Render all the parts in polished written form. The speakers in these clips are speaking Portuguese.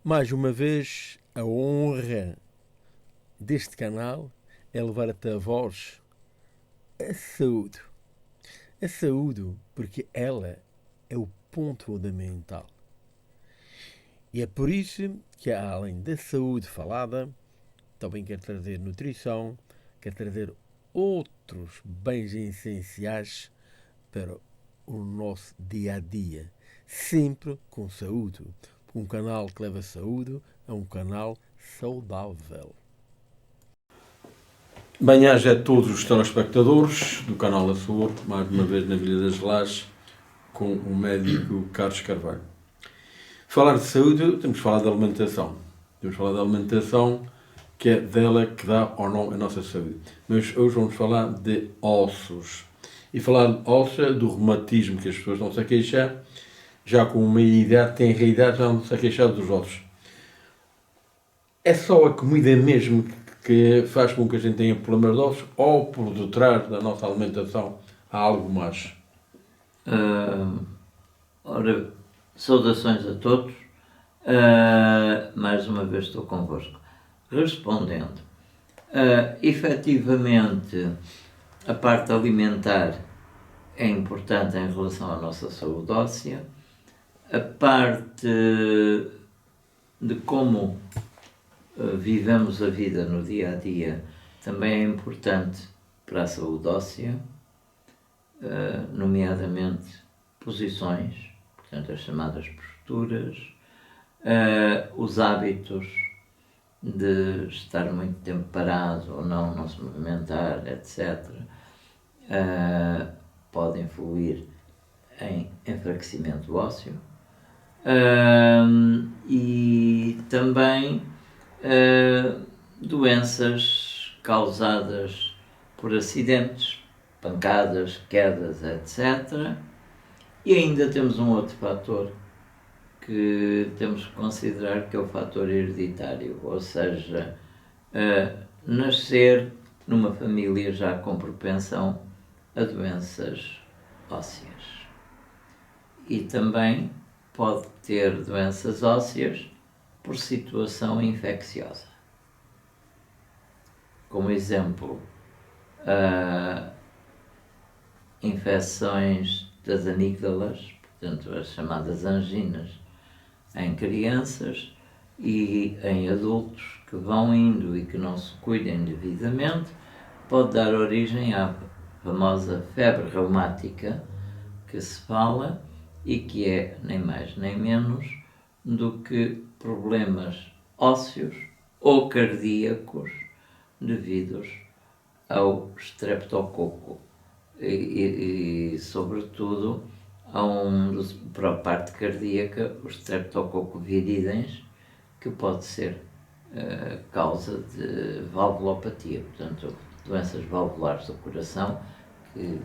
Mais uma vez, a honra deste canal é levar-te a voz a saúde. A saúde, porque ela é o ponto fundamental. E é por isso que, além da saúde falada, também quero trazer nutrição, quero trazer outros bens essenciais para o nosso dia a dia, sempre com saúde. Um canal que leva saúde é um canal saudável. Bem-aja a todos os telespectadores do canal Açor, mais uma vez na Vila das Lajes, com o médico Carlos Carvalho. Falar de saúde, temos de falar de alimentação. Temos de falar de alimentação, que é dela que dá ou não a nossa saúde. Mas hoje vamos falar de ossos. E falar de ossos do reumatismo, que as pessoas não se a queixar, já com uma idade, têm idade, já não se a queixar dos ossos. É só a comida mesmo que faz com que a gente tenha problemas de ossos, ou por detrás da nossa alimentação há algo mais? Ora, saudações a todos. Mais uma vez estou convosco. Respondendo, efetivamente, a parte alimentar é importante em relação à nossa saúde óssea. A parte de como vivemos a vida no dia a dia também é importante para a saúde óssea, nomeadamente posições, portanto as chamadas posturas, os hábitos de estar muito tempo parado ou não se movimentar, etc., pode influir em enfraquecimento ósseo. E também doenças causadas por acidentes, pancadas, quedas, etc. E ainda temos um outro fator que temos que considerar, que é o fator hereditário, ou seja, nascer numa família já com propensão a doenças ósseas. E também pode ter doenças ósseas por situação infecciosa. Como exemplo, infecções das amígdalas, portanto as chamadas anginas, em crianças e em adultos que vão indo e que não se cuidem devidamente, pode dar origem à famosa febre reumática que se fala e que é nem mais nem menos do que problemas ósseos ou cardíacos devidos ao streptococo e sobretudo para a parte cardíaca, o streptococo viridens, que pode ser causa de valvulopatia, portanto doenças valvulares do coração que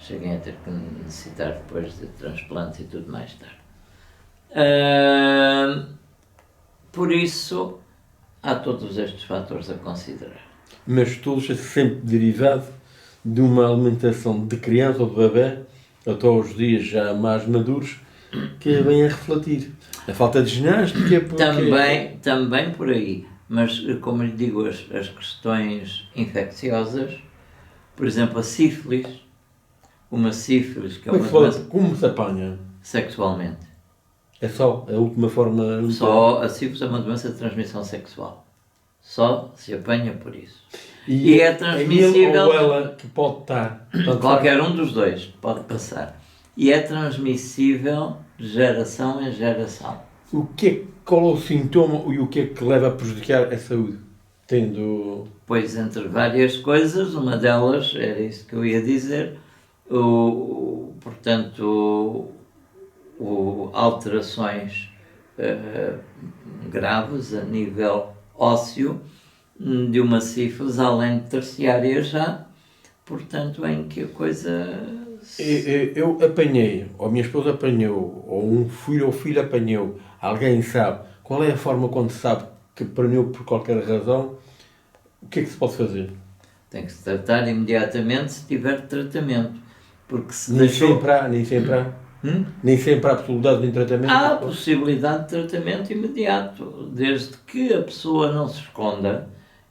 cheguem a ter que necessitar depois de transplantes e tudo mais tarde. Por isso, há todos estes fatores a considerar. Mas todos é sempre derivado de uma alimentação de criança ou de bebê, até aos dias já mais maduros, que vem a refletir. A falta de ginástica é porque... Também por aí. Mas, como lhe digo, as questões infecciosas, por exemplo, a sífilis, uma sífilis que é uma doença... Como se apanha? Sexualmente. É só a última forma... Só a sífilis é uma doença de transmissão sexual. Só se apanha por isso. E é transmissível... ou ela que pode estar... Qualquer um dos dois pode passar. E é transmissível de geração em geração. Qual é o sintoma e o que é que leva a prejudicar a saúde? Pois, entre várias coisas, uma delas, era isso que eu ia dizer, portanto, alterações graves a nível ósseo de uma sífilis, além de terciária já, portanto, em que a coisa... Eu apanhei, ou a minha esposa apanhou, ou um filho ou filho apanhou, alguém sabe, qual é a forma quando se sabe que apanhou por qualquer razão, o que é que se pode fazer? Tem que se tratar imediatamente se tiver tratamento, porque se nem sempre há. Nem sempre há possibilidade de tratamento? Há a possibilidade de tratamento imediato, desde que a pessoa não se esconda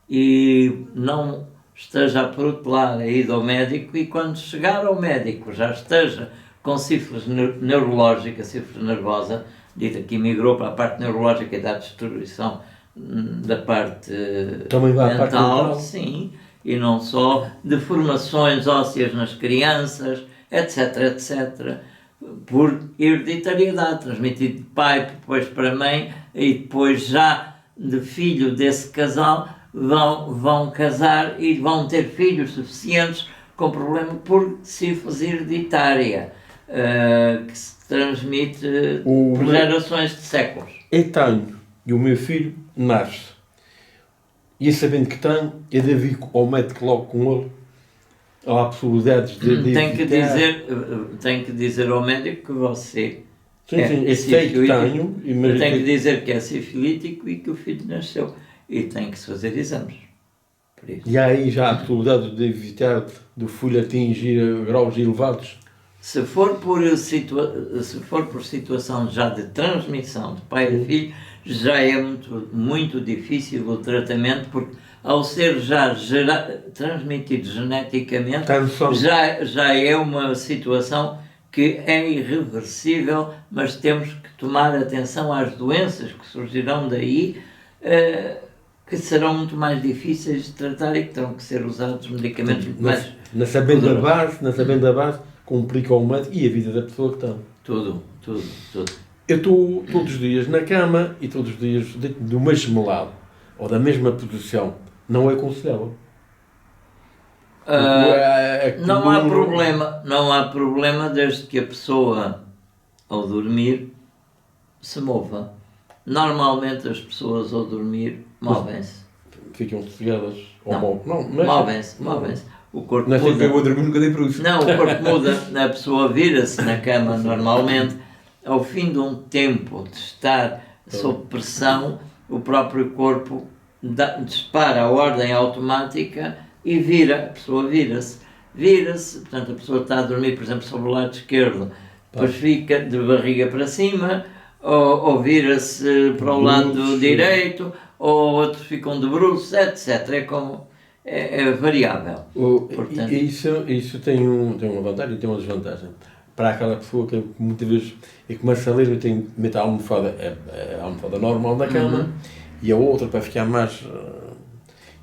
e não esteja a protelar a ida ao médico, e quando chegar ao médico já esteja com sífilis neurológica, sífilis nervosa, dita que migrou para a parte neurológica e da destruição da parte Também vai à parte mental, mental? sim, e não só, deformações ósseas nas crianças, etc, etc, por hereditariedade, transmitido de pai depois para mãe, e depois já de filho desse casal vão casar e vão ter filhos suficientes com problema por sífilis hereditária, que se transmite por gerações de séculos. Eu tenho, e o meu filho nasce, e sabendo que tenho, eu devo ir ao médico logo com ele. Há possibilidades de Tem que dizer ao médico que você sim, eu sei que tenho. Tem que dizer que é sifilítico e que o filho nasceu. E tem que se fazer exames. Por isso. E aí já há possibilidade de evitar do filho atingir graus elevados? Se for por situação já de transmissão de pai a filho, já é muito difícil o tratamento, porque ao ser já transmitido geneticamente, já é uma situação que é irreversível, mas temos que tomar atenção às doenças que surgirão daí, que serão muito mais difíceis de tratar e que terão que ser usados medicamentos muito mais... Na sabendo da base, complica o médico e a vida da pessoa que tem. Tudo. Eu estou todos os dias na cama e todos os dias dentro do mesmo lado, ou da mesma posição. Não é aconselhável. Não há problema desde que a pessoa, ao dormir, se mova. Normalmente as pessoas ao dormir movem-se. Ficam sossegadas. Movem-se. O corpo não muda. Eu vou dormir, nunca dei por isso. Não, o corpo muda. A pessoa vira-se na cama normalmente. Ao fim de um tempo de estar sob pressão, o próprio corpo dispara a ordem automática e a pessoa vira-se, portanto a pessoa está a dormir, por exemplo, sobre o lado esquerdo, depois fica de barriga para cima, ou vira-se para o lado direito, ou outros ficam de bruços, etc. É variável. Portanto, isso tem uma vantagem e tem uma desvantagem. Para aquela pessoa que muitas vezes começa a ler, eu tenho que meter a almofada normal na cama, e a outra para ficar mais...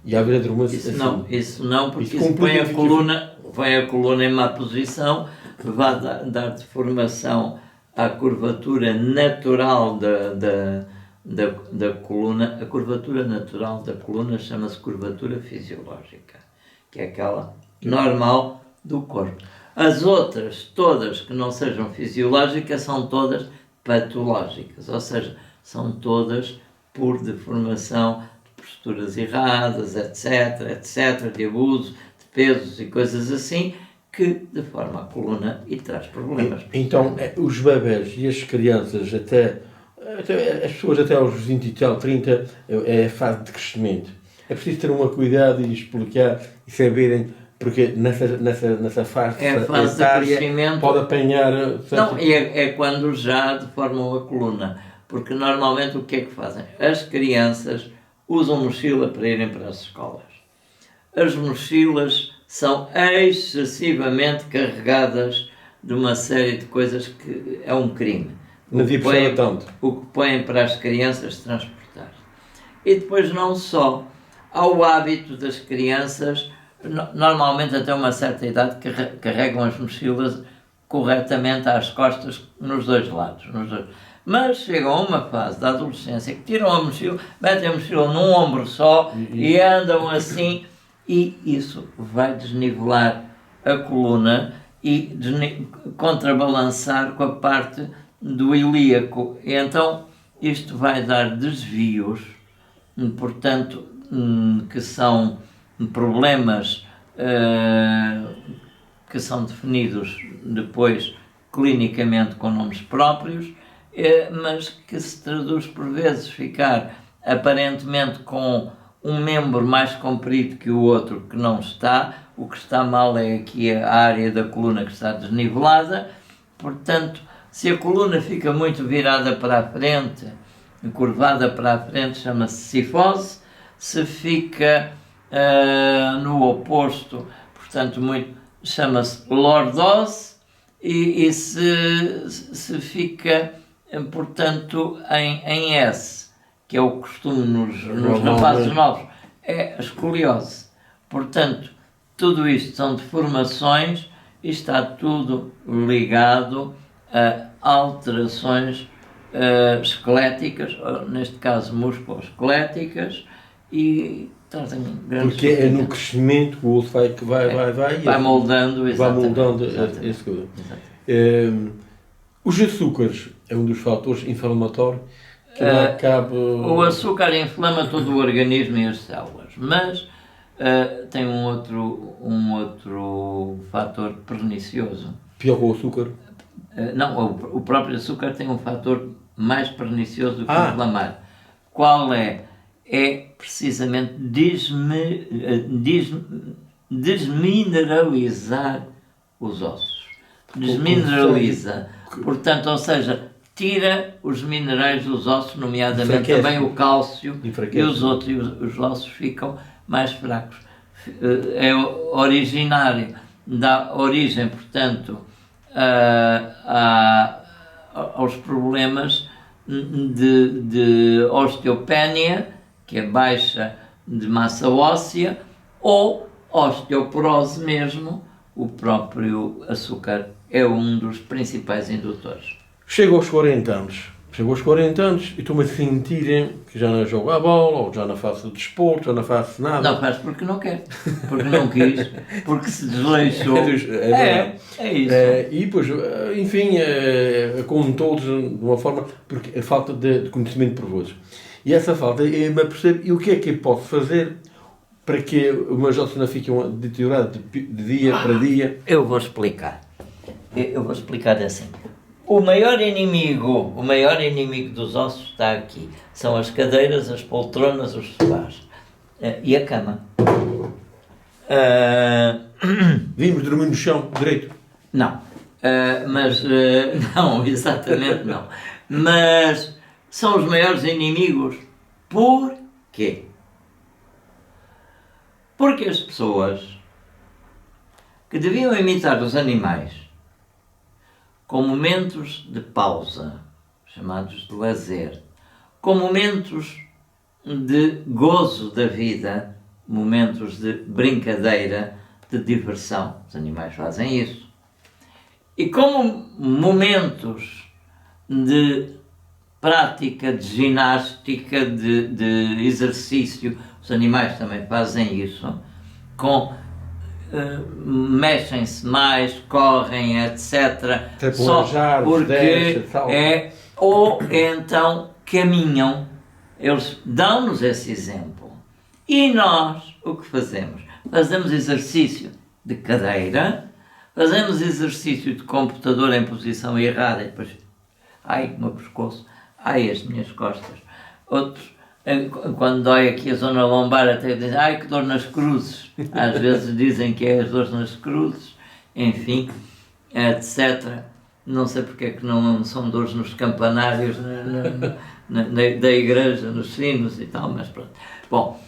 e às vezes adormece assim. Isso não, porque isso põe a coluna em má posição, vai dar deformação à curvatura natural da coluna. A curvatura natural da coluna chama-se curvatura fisiológica, que é aquela normal do corpo. As outras, todas que não sejam fisiológicas, são todas patológicas, ou seja, são todas por deformação de posturas erradas, etc, de abuso de pesos e coisas assim, que deforma a coluna e traz problemas. Então, os bebés e as crianças, até as pessoas até aos 20 e tal, 30, é a fase de crescimento. É preciso ter um cuidado e explicar e saberem, porque nessa fase etária pode apanhar... Não, é quando já deformam a coluna, porque normalmente o que é que fazem? As crianças usam mochila para irem para as escolas. As mochilas são excessivamente carregadas de uma série de coisas que é um crime. Não devia precisar tanto. O que põem para as crianças transportar. E depois não só. Há o hábito das crianças, normalmente até uma certa idade, carregam as mochilas corretamente às costas nos dois lados. Mas chegam a uma fase da adolescência que tiram a mochila, metem a mochila num ombro só e andam assim, e isso vai desnivelar a coluna e contrabalançar com a parte do ilíaco. E então isto vai dar desvios, portanto, que são problemas que são definidos depois clinicamente com nomes próprios, mas que se traduz por vezes ficar aparentemente com um membro mais comprido que o outro que não está. O que está mal é aqui a área da coluna que está desnivelada, portanto Se a coluna fica muito virada para a frente, curvada para a frente, chama-se cifose. Se fica no oposto, portanto, chama-se lordose. E se fica, portanto, em S, que é o costume nos rapazes novos, é a escoliose. Portanto, tudo isto são deformações e está tudo ligado a alterações esqueléticas, neste caso musculoesqueléticas, e trazem grandes... Porque é no crescimento que o osso vai moldando, exatamente. Esse coisa. Os açúcares é um dos fatores inflamatórios que acaba... O açúcar inflama todo o organismo e as células, mas tem um outro fator pernicioso. Pior que o açúcar? Não, o próprio açúcar tem um fator mais pernicioso do que inflamar. Qual é? É precisamente desmineralizar os ossos. Desmineraliza. Portanto, ou seja, tira os minerais dos ossos, nomeadamente também o cálcio, e os ossos ficam mais fracos. É originário, dá origem, portanto, aos problemas de osteopenia, que é baixa de massa óssea, ou osteoporose mesmo. O próprio açúcar é um dos principais indutores. Chego aos 40 anos e estou-me a sentir que já não jogo a bola, ou já não faço desporto, já não faço nada. Não faz porque não quer, porque não quis, porque se desleixou. É isso. E depois, enfim, como todos, de uma forma, porque a falta de conhecimento por vós. E essa falta, eu me apercebo, e o que é que eu posso fazer para que os meus ossos não fiquem deteriorados de dia para dia? Eu vou explicar. Assim. O maior inimigo dos ossos está aqui. São as cadeiras, as poltronas, os sofás. E a cama. Vimos dormir no chão, direito? Não. Não, exatamente não. Mas são os maiores inimigos. Por quê? Porque as pessoas que deviam imitar os animais com momentos de pausa, chamados de lazer, com momentos de gozo da vida, momentos de brincadeira, de diversão, os animais fazem isso, e como momentos de prática, de ginástica, de exercício, os animais também fazem isso, mexem-se mais, correm, etc. Só porque ou então caminham. Eles dão-nos esse exemplo. E nós, o que fazemos? Fazemos exercício de cadeira, fazemos exercício de computador em posição errada e depois, ai, o meu pescoço, ai, as minhas costas. Outros, quando dói aqui a zona lombar, até dizem, ai, que dor nas cruzes. Às vezes dizem que é as dores nas cruzes, enfim, etc. Não sei porque é que não são dores nos campanários da igreja, nos sinos e tal, mas pronto. Bom,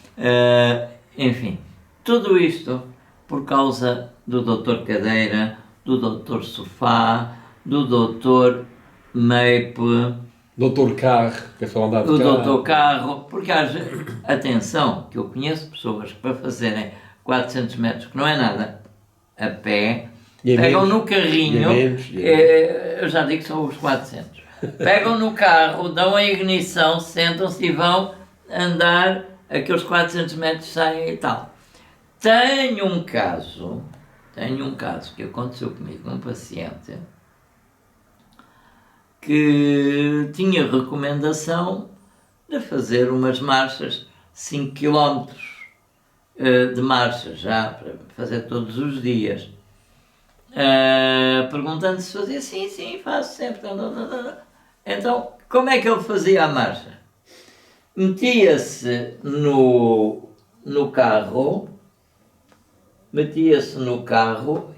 enfim, tudo isto por causa do doutor Cadeira, do doutor Sofá, do doutor Mape, doutor Carro, que é só andar de o carro. doutor Carro, porque atenção, que eu conheço pessoas que para fazerem 400 metros, que não é nada, a pé, pegam no carrinho, eu já digo que são os 400, pegam no carro, dão a ignição, sentam-se e vão andar aqueles 400 metros, saem e tal. Tenho um caso que aconteceu comigo, um paciente que tinha recomendação de fazer umas marchas, 5 km de marcha, já para fazer todos os dias. Perguntando se fazia, sim, faço sempre. Então, como é que ele fazia a marcha? Metia-se no carro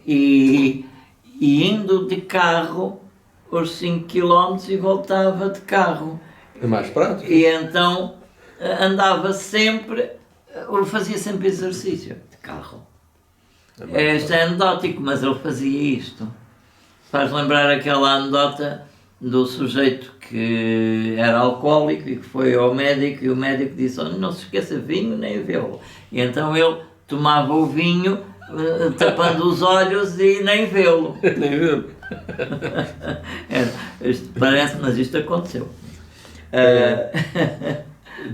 e indo de carro os 5 km e voltava de carro. É mais prático. E então andava sempre, fazia sempre exercício de carro. Isto é anedótico, mas ele fazia isto. Faz lembrar aquela anedota do sujeito que era alcoólico e que foi ao médico e o médico disse: oh, não se esqueça vinho nem vê-lo. E então ele tomava o vinho tapando os olhos e nem vê-lo. Nem vê-lo. Isto parece, mas isto aconteceu.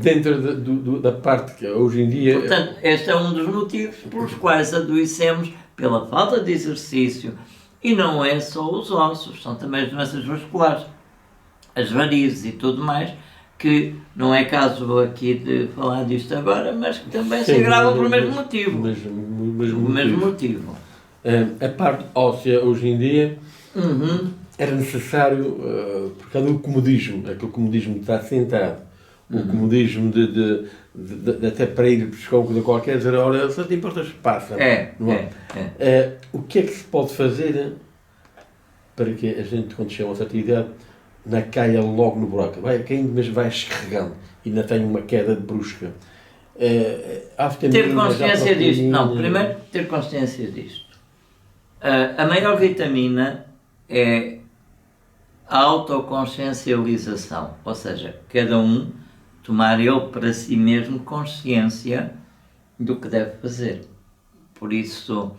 Dentro da parte que hoje em dia... Portanto, este é um dos motivos pelos quais adoecemos pela falta de exercício. E não é só os ossos, são também as doenças vasculares, as varizes e tudo mais, que não é caso aqui de falar disto agora, mas que também se agravam pelo mesmo motivo. O mesmo motivo. A parte óssea hoje em dia era necessário, por causa do comodismo, aquele comodismo de estar sentado, o comodismo de até para ir buscar uma coisa qualquer, dizer, olha, só te importas, passa. O que é que se pode fazer para que a gente, quando chega a uma certa idade, não caia logo no buraco? Vai caindo, mas vai escorregando e ainda tem uma queda brusca. Ter consciência disto. Não, primeiro, ter consciência disto. A maior vitamina é a autoconsciencialização, ou seja, cada um tomar ele para si mesmo consciência do que deve fazer. Por isso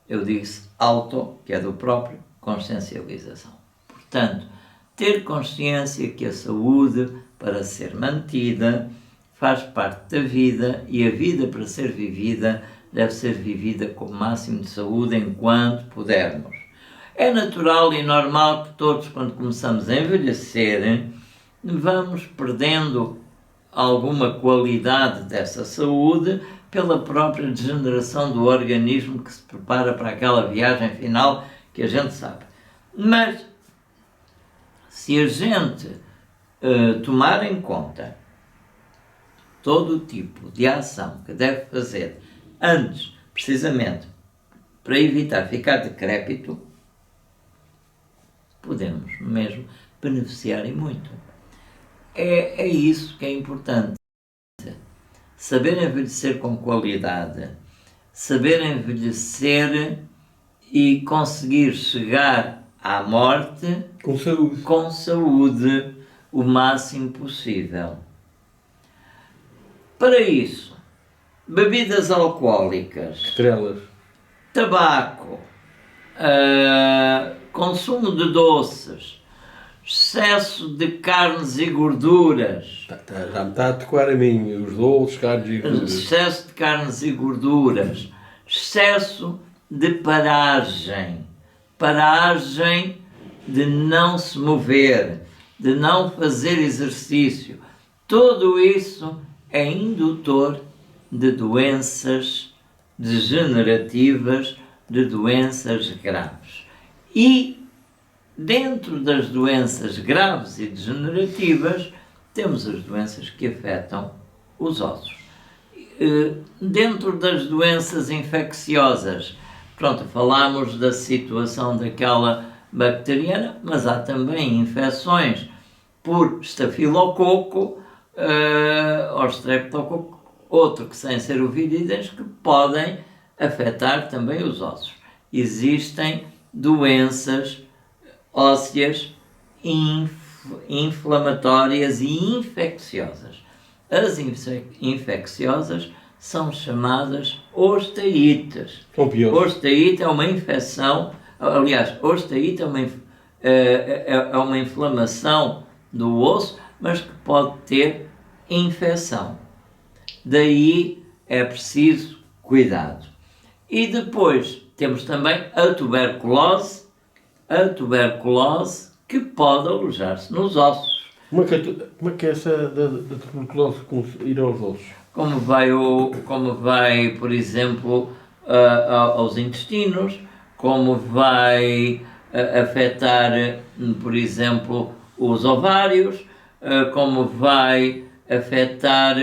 eu disse auto, que é do próprio, consciencialização. Portanto, ter consciência que a saúde, para ser mantida, faz parte da vida e a vida, para ser vivida, deve ser vivida com o máximo de saúde enquanto pudermos. É natural e normal que todos, quando começamos a envelhecer, vamos perdendo alguma qualidade dessa saúde pela própria degeneração do organismo que se prepara para aquela viagem final que a gente sabe. Mas, se a gente tomar em conta todo o tipo de ação que deve fazer antes, precisamente, para evitar ficar decrépito, podemos mesmo beneficiar e muito. É isso que é importante. Saber envelhecer com qualidade, saber envelhecer e conseguir chegar à morte com saúde o máximo possível. Para isso, bebidas alcoólicas, estrelas, tabaco, consumo de doces, excesso de carnes e gorduras. Já me está a tocar a mim, os doces, carnes e gorduras. Excesso de carnes e gorduras, excesso de paragem de não se mover, de não fazer exercício. Tudo isso é indutor de doenças degenerativas, de doenças graves. E dentro das doenças graves e degenerativas, temos as doenças que afetam os ossos. Dentro das doenças infecciosas, pronto, falámos da situação daquela bacteriana, mas há também infecções por estafilococo ou streptococo, outro que sem ser o viridens, que podem afetar também os ossos. Existem doenças ósseas inflamatórias e infecciosas. As infecciosas são chamadas osteites. Osteite é uma infecção, aliás, osteite é uma inflamação do osso, mas que pode ter infecção. Daí é preciso cuidado. E depois temos também a tuberculose que pode alojar-se nos ossos. Como é que é essa da tuberculose ir aos ossos? Como vai, por exemplo, aos intestinos, como vai afetar, por exemplo, os ovários, como vai afetar,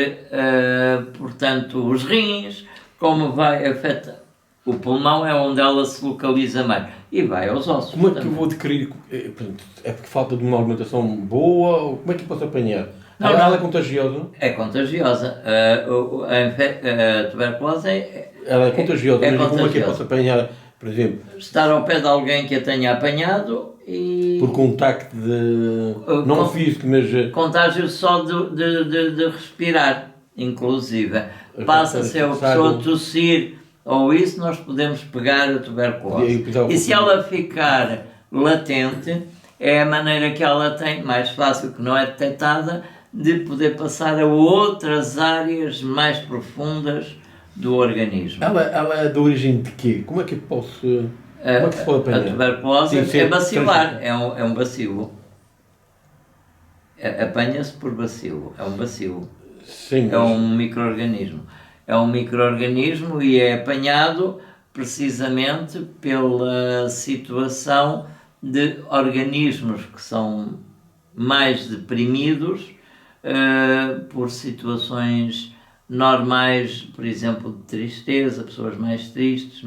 portanto, os rins, como vai afetar O pulmão é onde ela se localiza mais. E vai aos ossos. Como é que eu também. vou adquirir? Portanto, é porque falta de uma alimentação boa? Ou como é que eu posso apanhar? Não, Ela não. é contagiosa? É contagiosa. A tuberculose Ela é contagiosa, é mas como é que eu contagiosa. posso apanhar, por exemplo, Estar ao pé de alguém que a tenha apanhado e... por contacto de... não físico, mas... Contágio só de respirar, inclusive. Passa-se a pessoa tossir ou isso, nós podemos pegar a tuberculose. E se ela ficar latente, é a maneira que ela tem, mais fácil, que não é detectada, de poder passar a outras áreas mais profundas do organismo. Ela é de origem de quê? Como é que eu posso... Como é que se pode apanhar? A tuberculose Sim, é bacilar, é um bacilo. Apanha-se por bacilo, é um bacilo. Sim, É um micro-organismo. É um micro-organismo e é apanhado precisamente pela situação de organismos que são mais deprimidos por situações normais, por exemplo, de tristeza, pessoas mais tristes,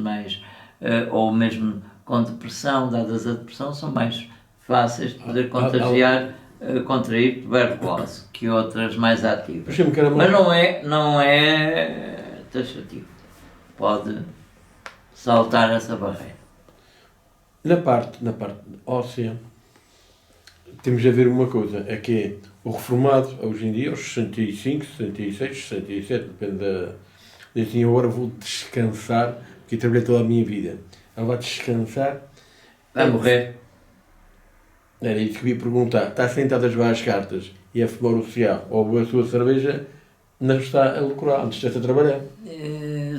ou mesmo com depressão, dadas a depressão, são mais fáceis de poder contrair tuberculose que outras mais ativas. Mas não é taxativo. Pode saltar essa barreira. Na parte óssea, temos a ver uma coisa, é que o reformado, hoje em dia, aos 65, 66, 67, depende da... Diz assim, agora vou descansar, porque eu trabalhei toda a minha vida. Ela vai descansar... Vai morrer. Era isso que eu ia perguntar. Está sentado a jogar as cartas e a fumar o cigarro ou a sua cerveja, não está a lucrar, antes de estar a trabalhar.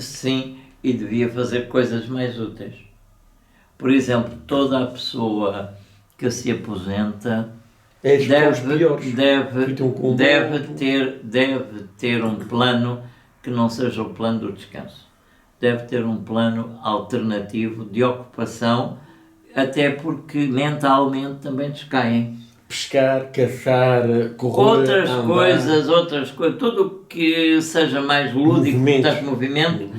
Sim, e devia fazer coisas mais úteis. Por exemplo, toda a pessoa que se aposenta deve ter um plano que não seja o plano do descanso. Deve ter um plano alternativo de ocupação, até porque mentalmente também descaem. Pescar, caçar, correr, outras coisas, tudo o que seja mais lúdico, portanto, movimento,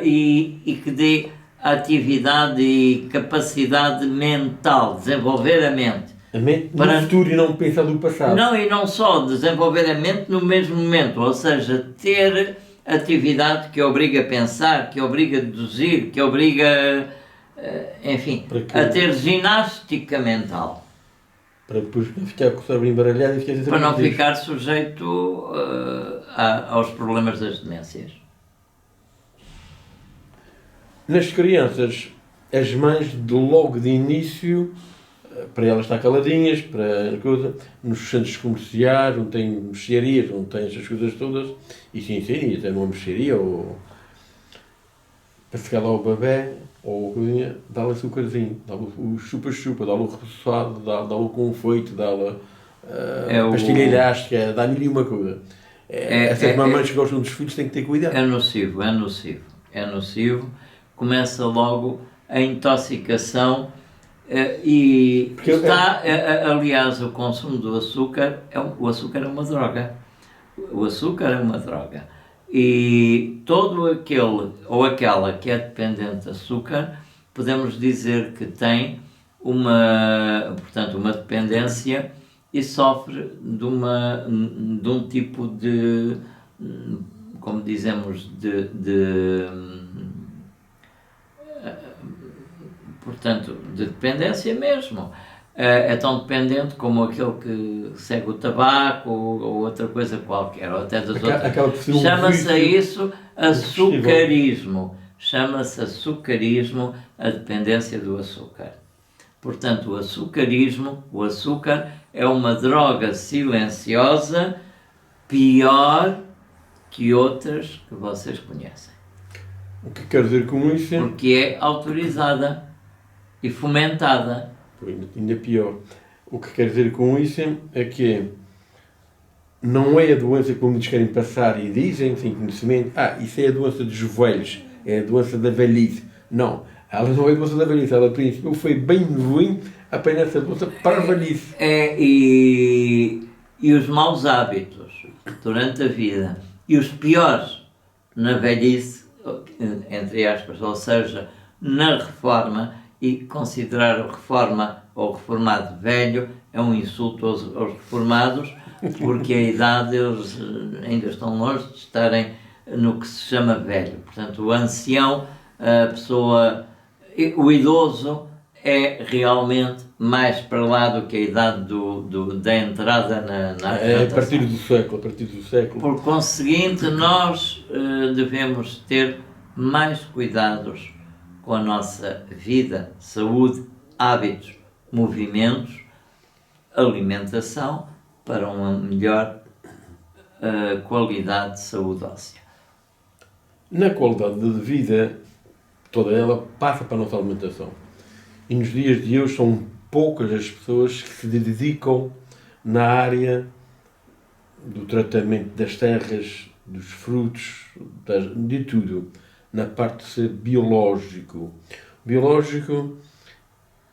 e que dê atividade e capacidade mental, desenvolver a mente. A mente no futuro e não pensar no passado. Não, e não só desenvolver a mente no mesmo momento, ou seja, ter atividade que obriga a pensar, que obriga a deduzir, que obriga, enfim, a ter ginástica mental. Para depois não ficar com o cérebro embaralhado e ficar... Para não ficar sujeito aos problemas das demências. Nas crianças, as mães, logo de início, para elas estar caladinhas, para coisa, nos centros comerciais, onde tem mercearias, onde tem essas coisas todas, e sim, até numa mercearia, ou para ficar lá o bebê, ou coisinha, dá-lhe açúcarzinho, dá-lhe o chupa-chupa, dá-lhe o repousado, dá-lhe o confeito, dá-lhe pastilha elástica, dá mil e uma coisa. Essas mamães que gostam dos filhos têm que ter cuidado. É nocivo. Começa logo a intoxicação e está, aliás, o consumo do açúcar, o açúcar é uma droga. O açúcar é uma droga. E todo aquele ou aquela que é dependente de açúcar, podemos dizer que tem uma dependência e sofre de um tipo de, como dizemos, de dependência mesmo. É tão dependente como aquele que segue o tabaco ou outra coisa qualquer, ou até das outras. Chama-se a isso açucarismo. Chama-se açucarismo a dependência do açúcar. Portanto, o açúcar é uma droga silenciosa pior que outras que vocês conhecem. O que quer dizer com isso? Porque é autorizada e fomentada. Ainda pior. O que quer dizer com isso é que não é a doença que muitos querem passar e dizem, sem conhecimento, isso é a doença dos velhos, é a doença da velhice. Não, ela não é a doença da velhice, ela princípio foi bem ruim apenas essa doença para a velhice. E os maus hábitos durante a vida e os piores na velhice entre aspas, ou seja, na reforma, e considerar a reforma ou reformado velho é um insulto aos reformados, porque a idade eles ainda estão longe de estarem no que se chama velho. Portanto, o ancião, a pessoa, o idoso é realmente mais para lá do que a idade da entrada na É a partir do século. Por conseguinte, nós devemos ter mais cuidados com a nossa vida, saúde, hábitos, movimentos, alimentação, para uma melhor qualidade de saúde óssea. Na qualidade de vida, toda ela passa para a nossa alimentação. E nos dias de hoje são poucas as pessoas que se dedicam na área do tratamento das terras, dos frutos, de tudo. Na parte de ser biológico. Biológico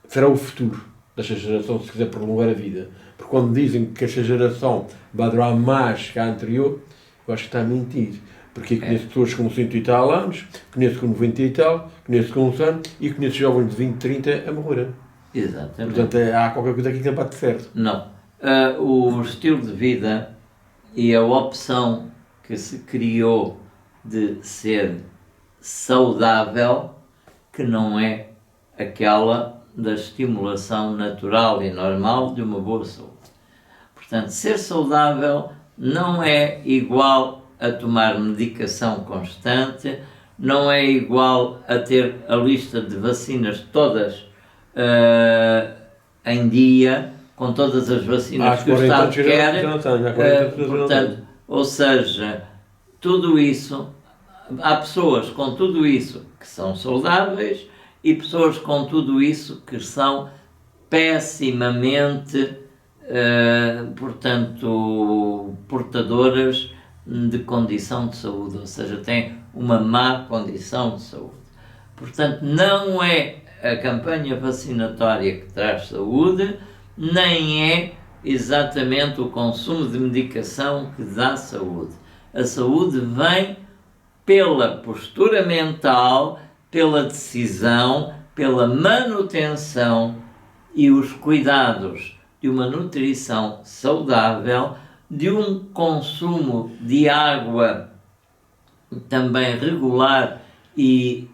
será o futuro desta geração, se quiser prolongar a vida. Porque quando dizem que esta geração vai durar mais que a anterior, eu acho que está a mentir. Porque conheço pessoas com 100 e tal anos, conheço com 90 e tal, conheço com 100 anos e conheço jovens de 20, 30 a morrer. Exatamente. Portanto, há qualquer coisa aqui que não bate certo. Não. O estilo de vida e a opção que se criou de ser saudável, que não é aquela da estimulação natural e normal de uma boa saúde. Portanto, ser saudável não é igual a tomar medicação constante, não é igual a ter a lista de vacinas todas em dia, com todas as vacinas que o Estado quer. Portanto, ou seja, tudo isso, há pessoas com tudo isso que são saudáveis e pessoas com tudo isso que são pessimamente, portanto, portadoras de condição de saúde, ou seja, têm uma má condição de saúde. Portanto, não é a campanha vacinatória que traz saúde, nem é exatamente o consumo de medicação que dá saúde. A saúde vem pela postura mental, pela decisão, pela manutenção e os cuidados de uma nutrição saudável, de um consumo de água também regular e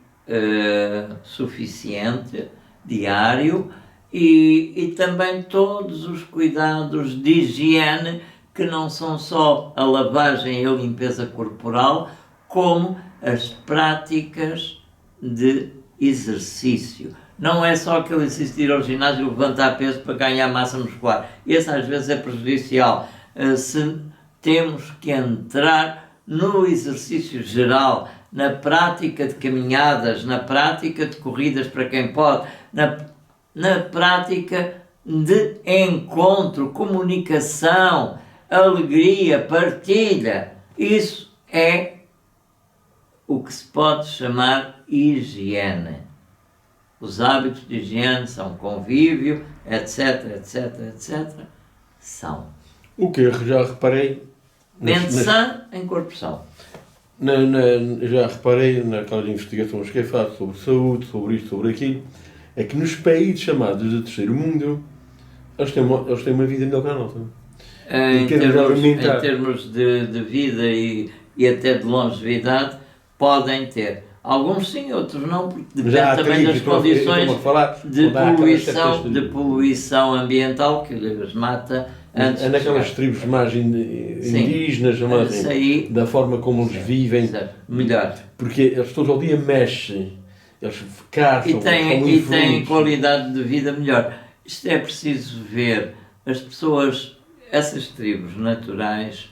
suficiente, diário, e também todos os cuidados de higiene, que não são só a lavagem e a limpeza corporal, como as práticas de exercício. Não é só aquele exercício de ir ao ginásio e levantar peso para ganhar massa muscular. Esse às vezes é prejudicial. Se temos que entrar no exercício geral, na prática de caminhadas, na prática de corridas para quem pode, na prática de encontro, comunicação, alegria, partilha. Isso é o que se pode chamar higiene. Os hábitos de higiene são convívio, etc, etc, etc. São. O que eu já reparei... Mente sã em corpo são. Já reparei naquelas investigações que eu faço sobre saúde, sobre isto, sobre aquilo, é que nos países chamados de terceiro mundo, eles têm uma vida melhor que a nossa. Em termos de vida e até de longevidade, podem ter. Alguns sim, outros não, porque depende também das condições de poluição ambiental que lhes mata antes. É naquelas tribos mais indígenas, assim, da forma como eles vivem. Melhor. Porque eles todos ao dia mexem, eles caçam, e têm qualidade de vida melhor. Isto é preciso ver. As pessoas, essas tribos naturais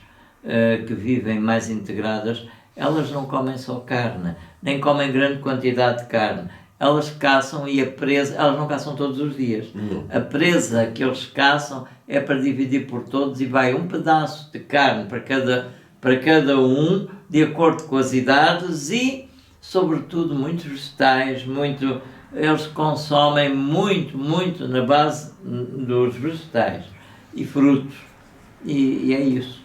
que vivem mais integradas, elas não comem só carne, nem comem grande quantidade de carne. Elas caçam e a presa, elas não caçam todos os dias. Não. A presa que eles caçam é para dividir por todos e vai um pedaço de carne para cada um, de acordo com as idades e, sobretudo, muitos vegetais, eles consomem muito na base dos vegetais e frutos. E é isso.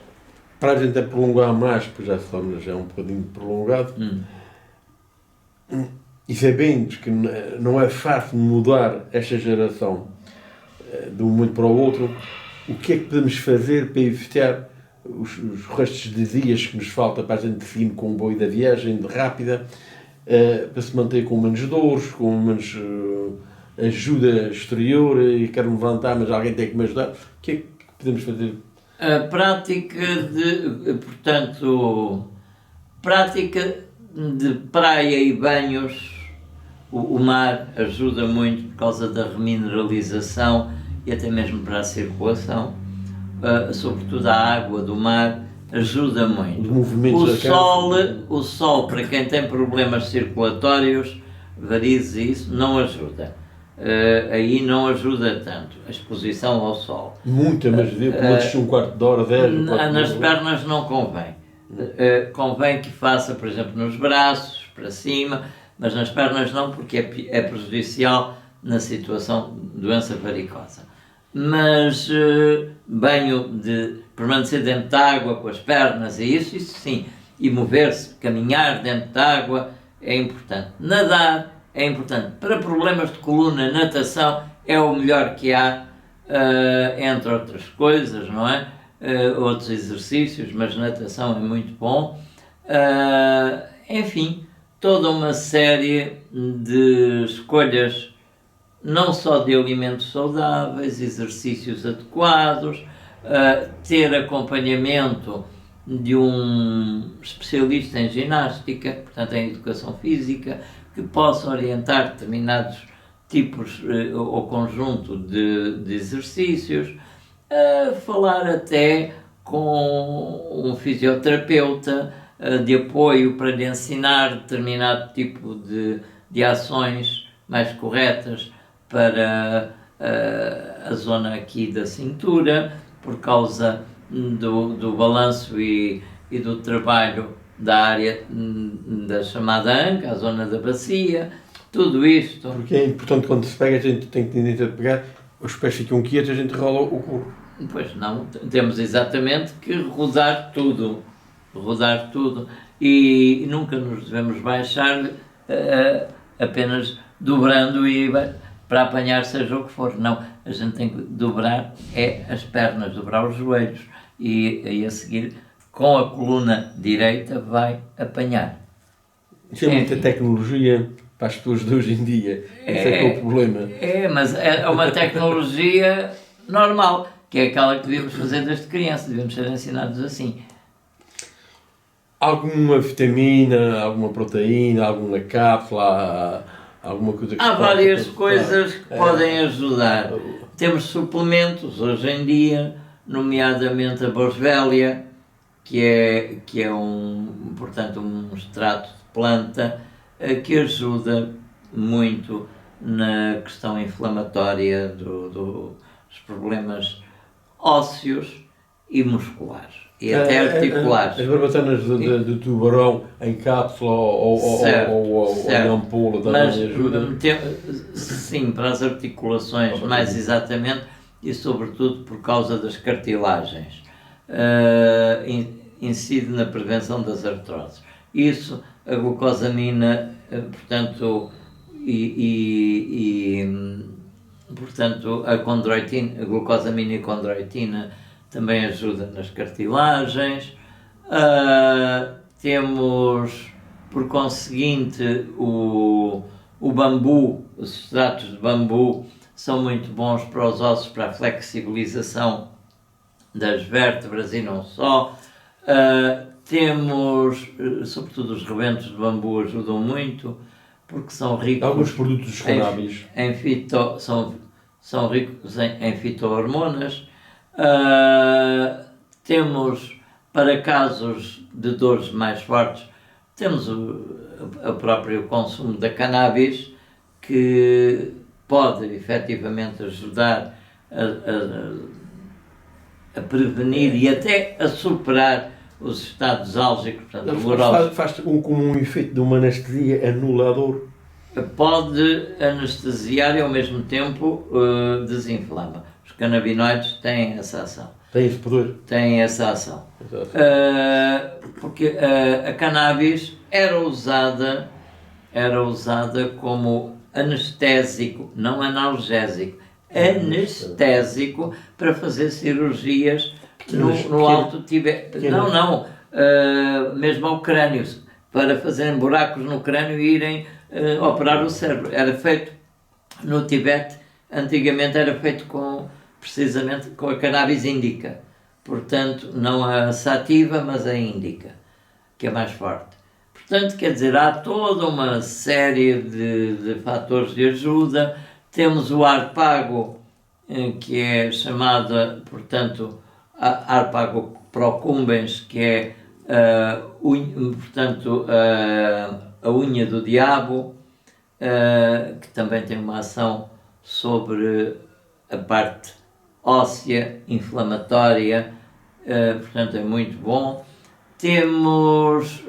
Para a gente prolongar mais, porque já é um bocadinho prolongado, e sabendo que não é fácil mudar esta geração de um momento para o outro, o que é que podemos fazer para evitar os restos de dias que nos falta para a gente seguir com o comboio da viagem de rápida, para se manter com menos dores, com menos ajuda exterior, e quero-me levantar, mas alguém tem que me ajudar. O que é que podemos fazer? A prática prática de praia e banhos, o mar ajuda muito por causa da remineralização e até mesmo para a circulação, sobretudo a água do mar ajuda muito. O sol, para quem tem problemas circulatórios, varizes e isso, não ajuda. Aí não ajuda tanto a exposição ao sol. Muita, mas antes de um quarto de hora, 10 nas pernas não convém. Convém que faça, por exemplo, nos braços, para cima, mas nas pernas não, porque é prejudicial na situação de doença varicosa. Mas banho de permanecer dentro da água com as pernas e isso sim, e mover-se, caminhar dentro da água é importante. Nadar é importante. Para problemas de coluna, natação é o melhor que há, entre outras coisas, não é? Outros exercícios, mas natação é muito bom. Enfim, toda uma série de escolhas, não só de alimentos saudáveis, exercícios adequados, ter acompanhamento de um especialista em ginástica, portanto em educação física, que possa orientar determinados tipos ou conjunto de exercícios, falar até com um fisioterapeuta de apoio para lhe ensinar determinado tipo de ações mais corretas para a zona aqui da cintura, por causa do balanço e do trabalho da área da chamada anca, a zona da bacia, tudo isto. Porque é importante quando se pega, a gente tem tendência de pegar, os pés ficam quietos, a gente rola o corpo. Pois não, temos exatamente que rodar tudo e nunca nos devemos baixar apenas dobrando e para apanhar seja o que for. Não, a gente tem que dobrar as pernas, dobrar os joelhos e a seguir com a coluna direita vai apanhar. Isso é muita tecnologia para as pessoas de hoje em dia. Esse é que é o problema. Mas é uma tecnologia normal, que é aquela que devíamos fazer desde criança, devíamos ser ensinados assim. Alguma vitamina, alguma proteína, alguma cápsula, alguma coisa que há várias coisas que podem ajudar. Temos suplementos hoje em dia, nomeadamente a boswellia, que é portanto, um extrato de planta que ajuda muito na questão inflamatória dos problemas ósseos e musculares e até articulares. As barbatanas de tubarão em cápsula ou em ampola também ajudam? Sim, para as articulações, mais exatamente, e sobretudo por causa das cartilagens. Incide na prevenção das artroses. Isso, a glucosamina, portanto, portanto, a glucosamina e condroitina também ajuda nas cartilagens. Temos, por conseguinte, o bambu, os extratos de bambu são muito bons para os ossos, para a flexibilização das vértebras e não só. Temos, sobretudo os rebentos de bambu ajudam muito, porque são ricos... Alguns produtos dos cannabis. São ricos em fitohormonas. Temos, para casos de dores mais fortes, temos o próprio consumo da cannabis, que pode efetivamente ajudar a prevenir e até a superar os estados álgicos, portanto, faz como um efeito de uma anestesia anulador. Pode anestesiar e ao mesmo tempo desinflama. Os canabinoides têm essa ação. Tem esse poder? Têm essa ação. Porque a cannabis era usada era usada como anestésico, não analgésico, anestésico para fazer cirurgias no Alto Tibete. Não, mesmo ao crânio, para fazerem buracos no crânio e irem operar o cérebro. Era feito no Tibete, antigamente era feito precisamente com a cannabis indica. Portanto, não a sativa, mas a indica, que é mais forte. Portanto, quer dizer, há toda uma série de fatores de ajuda. Temos o Harpago, que é chamada, portanto, Harpago procumbens, que é portanto, a unha do diabo, que também tem uma ação sobre a parte óssea, inflamatória, portanto é muito bom. Temos,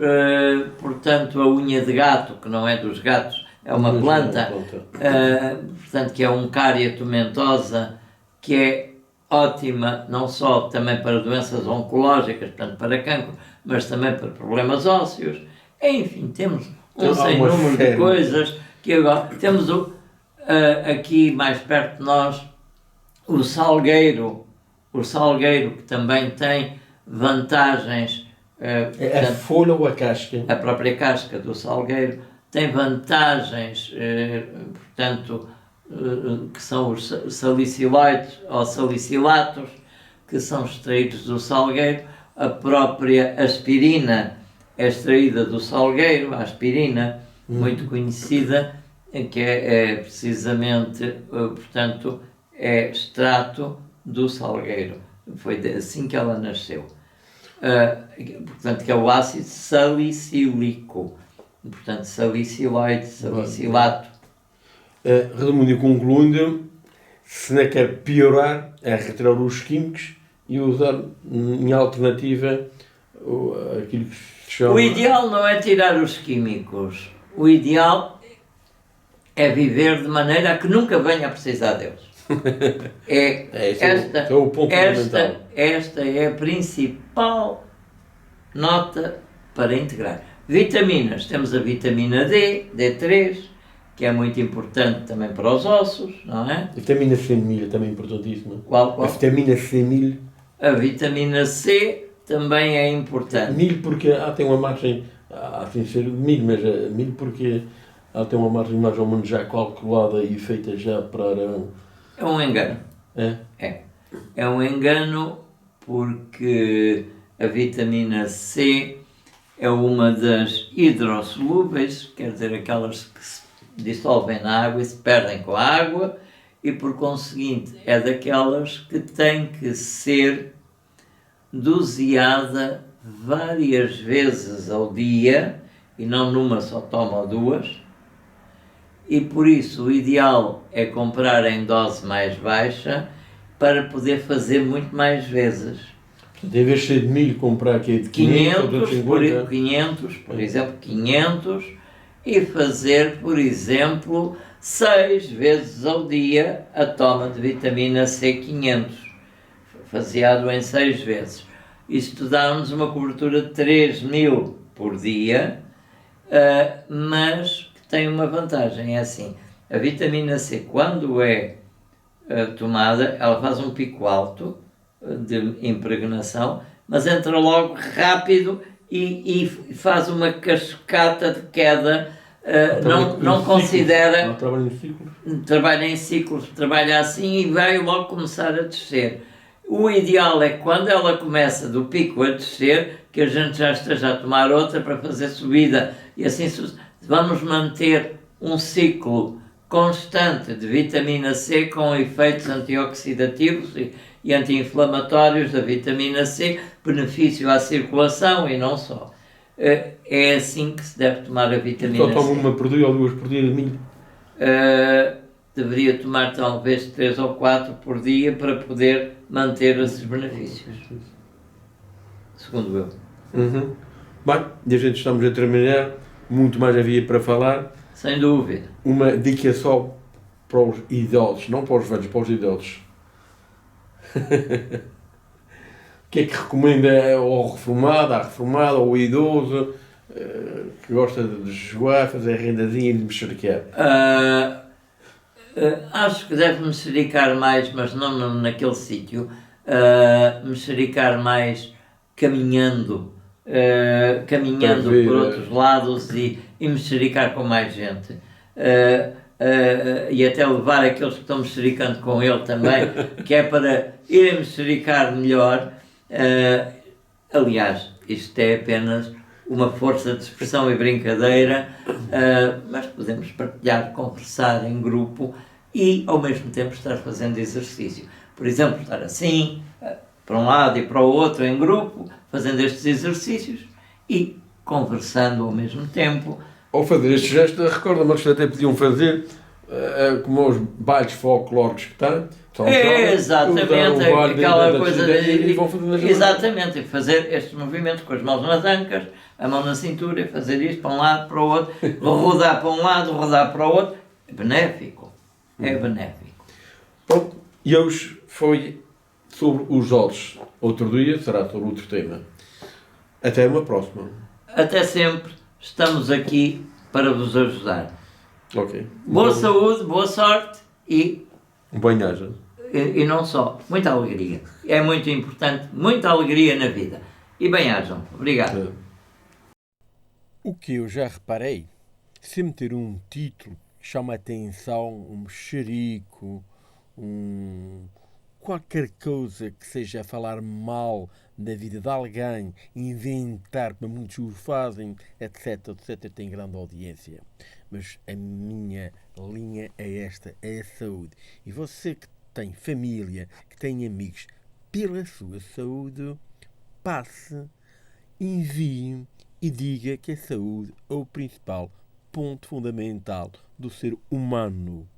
portanto, a unha de gato, que não é dos gatos, é uma planta, portanto, que é um cária tomentosa, que é ótima não só também para doenças oncológicas, portanto para cancro, mas também para problemas ósseos. Enfim, temos sem número de coisas que agora temos aqui mais perto de nós o salgueiro, que também tem vantagens. É a folha ou a casca? A própria casca do salgueiro tem vantagens, portanto, que são os salicilatos ou salicilatos, que são extraídos do salgueiro. A própria aspirina é extraída do salgueiro, a aspirina, muito conhecida, que é precisamente, portanto, é extrato do salgueiro. Foi assim que ela nasceu. Portanto, que é o ácido salicílico. Portanto, salicilato, salicilato. Resumindo e concluindo, se não quer piorar, é retirar os químicos e usar em alternativa aquilo que se chama... O ideal não é tirar os químicos. O ideal é viver de maneira a que nunca venha a precisar deles. Esse é o ponto fundamental. Esta é a principal nota para integrar. Vitaminas. Temos a vitamina D, D3, que é muito importante também para os ossos, não é? A vitamina C1000 é também importantíssima. Qual? A vitamina C1000. A vitamina C também é importante. 1000 porque tem uma margem, sem ser 1000, mas 1000 porque tem uma margem mais ou menos já calculada e feita já para... É um engano. É um engano porque a vitamina C é uma das hidrossolúveis, quer dizer, aquelas que se dissolvem na água e se perdem com a água, e por conseguinte é daquelas que tem que ser doseada várias vezes ao dia, e não numa só toma ou duas, e por isso o ideal é comprar em dose mais baixa para poder fazer muito mais vezes. Portanto, em vez de ser de 1000, comprar aqui de 500, por exemplo, 500, e fazer, por exemplo, 6 vezes ao dia a toma de vitamina C 500, faseado em 6 vezes. Isto dá-nos uma cobertura de 3000 por dia, mas tem uma vantagem, é assim, a vitamina C, quando é tomada, ela faz um pico alto de impregnação, mas entra logo rápido e faz uma cascata de queda, não considera... Trabalha em ciclos, trabalha assim e vai logo começar a descer. O ideal é quando ela começa do pico a descer, que a gente já esteja a tomar outra para fazer subida, e assim vamos manter um ciclo constante de vitamina C com efeitos antioxidativos e anti-inflamatórios da vitamina C, benefício à circulação e não só. É assim que se deve tomar a vitamina C. Só toma uma por dia ou 2 por dia de milho? Deveria tomar talvez 3 ou 4 por dia para poder manter esses benefícios. Segundo eu. Bem, e a gente estamos a terminar. Muito mais havia para falar. Sem dúvida. Uma dica só para os idosos, não para os velhos, para os idosos. O que é que recomenda ao reformado, à reformada, ao idoso, que gosta de jogar, fazer rendazinha e de mexericar? Acho que deve mexericar mais, mas não naquele sítio. Mexericar mais caminhando, caminhando Para ver, por outros lados e mexericar com mais gente. E até levar aqueles que estão mexericando com ele também, que é para irem mexericar melhor. Aliás, isto é apenas uma força de expressão e brincadeira, mas podemos partilhar, conversar em grupo e ao mesmo tempo estar fazendo exercício. Por exemplo, estar assim, para um lado e para o outro em grupo, fazendo estes exercícios e conversando ao mesmo tempo. Ou fazer este gesto, recorda-me que até podiam fazer como os bailes folclóricos que têm. Exatamente, aquela coisa e vão fazendo as exatamente, fazer estes movimentos com as mãos nas ancas, a mão na cintura, e fazer isto para um lado, para o outro, rodar para um lado, rodar para o outro. É benéfico. É benéfico. Pronto, e hoje foi sobre os olhos. Outro dia será sobre outro tema. Até uma próxima. Até sempre, estamos aqui para vos ajudar. Ok. Boa saúde, boa sorte e Bem-aja. E não só, muita alegria. É muito importante, muita alegria na vida. E bem-ajam. Obrigado. O que eu já reparei, se meter um título que chama a atenção, um mexerico, qualquer coisa que seja falar mal da vida de alguém, inventar, como muitos o fazem, etc, etc, tem grande audiência. Mas a minha linha é esta, é a saúde. E você que tem família, que tem amigos, pela sua saúde, passe, envie e diga que a saúde é o principal ponto fundamental do ser humano.